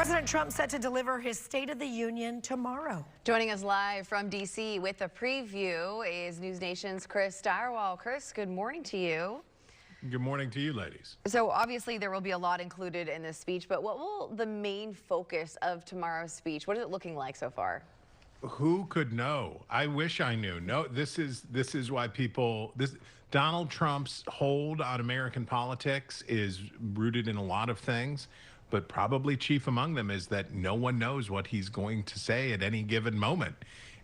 President Trump set to deliver his State of the Union tomorrow. Joining us live from D.C. with a preview is News Nation's Chris Stirewalt. Chris, good morning to you. Good morning to you, ladies. So obviously there will be a lot included in this speech, but what will the main focus of tomorrow's speech? What is it looking like so far? Who could know? I wish I knew. No, this is why Donald Trump's hold on American politics is rooted in a lot of things, but probably chief among them is that no one knows what he's going to say at any given moment.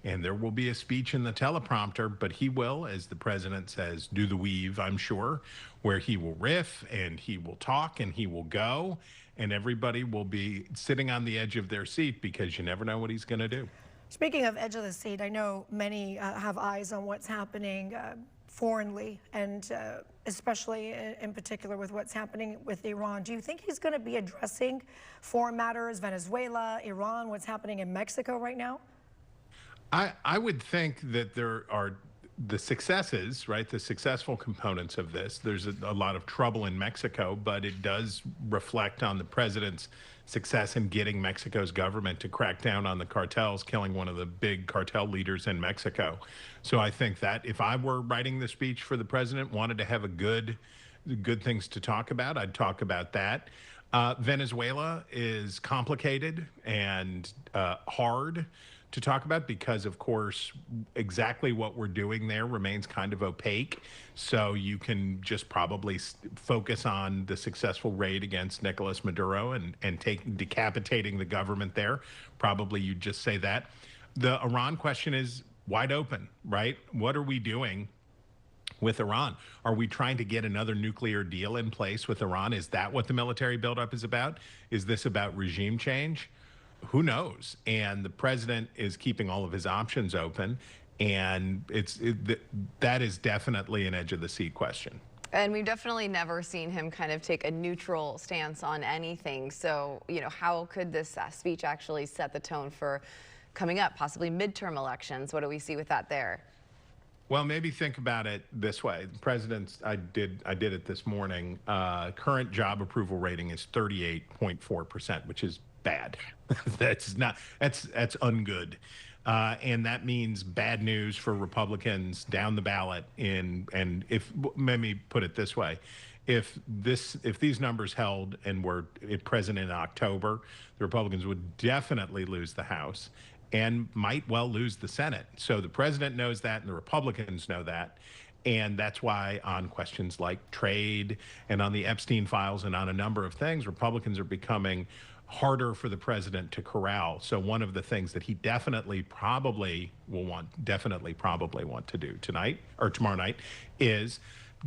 And there will be a speech in the teleprompter, but he will, as the president says, do the weave, I'm sure, where he will riff and he will talk and he will go, and everybody will be sitting on the edge of their seat because you never know what he's going to do. Speaking of edge of the seat, I know many have eyes on what's happening foreignly, and especially in particular with what's happening with Iran. Do you think he's going to be addressing foreign matters, Venezuela, Iran, what's happening in Mexico right now? I would think that there are the successes, right? The successful components of this. There's a lot of trouble in Mexico, but it does reflect on the president's success in getting Mexico's government to crack down on the cartels, killing one of the big cartel leaders in Mexico. So I think that if I were writing the speech for the president, wanted to have a good things to talk about, I'd talk about that. Venezuela is complicated and hard to talk about because, of course, exactly what we're doing there remains kind of opaque. So you can just probably focus on the successful raid against Nicolas Maduro and decapitating the government there. Probably you'd just say that. The Iran question is wide open, right? What are we doing with Iran? Are we trying to get another nuclear deal in place with Iran? Is that what the military buildup is about? Is this about regime change? Who knows? And the president is keeping all of his options open, and that is definitely an edge of the seat question. And we've definitely never seen him kind of take a neutral stance on anything. So, you know, how could this speech actually set the tone for coming up, possibly midterm elections? What do we see with that there? Well, maybe think about it this way. The president's, I did it this morning. Current job approval rating is 38.4%, which is bad. That's ungood. And that means bad news for Republicans down the ballot and if, let me put it this way, if these numbers held and were present in October, the Republicans would definitely lose the House and might well lose the Senate. So the president knows that and the Republicans know that. And that's why on questions like trade and on the Epstein files and on a number of things, Republicans are becoming harder for the president to corral. So one of the things that he definitely probably want to do tonight or tomorrow night is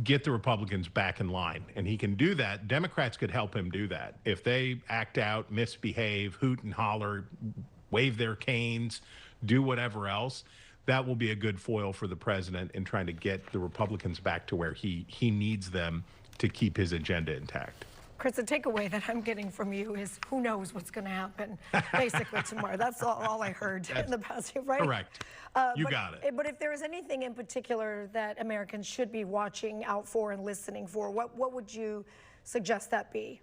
get the Republicans back in line. And he can do that. Democrats could help him do that. If they act out, misbehave, hoot and holler, wave their canes, do whatever else, that will be a good foil for the president in trying to get the Republicans back to where he needs them to keep his agenda intact. Chris, the takeaway that I'm getting from you is who knows what's going to happen basically tomorrow. That's all I heard in the past, right? Correct. You got it. But if there is anything in particular that Americans should be watching out for and listening for, what would you suggest that be?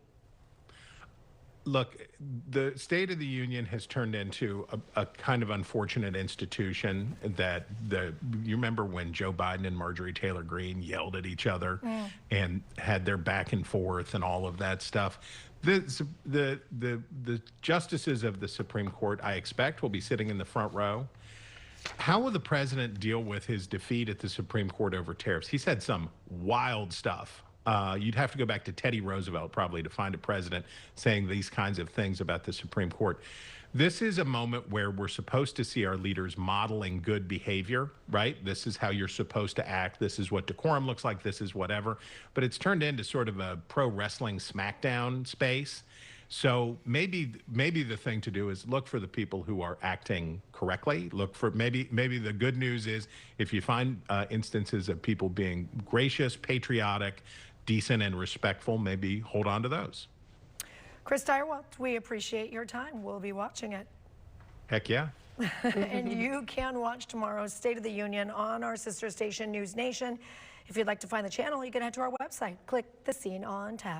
Look, the State of the Union has turned into a kind of unfortunate institution that you remember when Joe Biden and Marjorie Taylor Greene yelled at each other and had their back and forth and all of that stuff. The justices of the Supreme Court, I expect, will be sitting in the front row. How will the president deal with his defeat at the Supreme Court over tariffs? He said some wild stuff. You'd have to go back to Teddy Roosevelt probably to find a president saying these kinds of things about the Supreme Court. This is a moment where we're supposed to see our leaders modeling good behavior, right? This is how you're supposed to act. This is what decorum looks like. This is whatever. But it's turned into sort of a pro wrestling SmackDown space. So maybe the thing to do is look for the people who are acting correctly. Look for maybe the good news is if you find instances of people being gracious, patriotic, decent, and respectful, maybe hold on to those. Chris Stirewalt, we appreciate your time. We'll be watching it. Heck yeah. And you can watch tomorrow's State of the Union on our sister station, News Nation. If you'd like to find the channel, you can head to our website. Click the Scene On tab.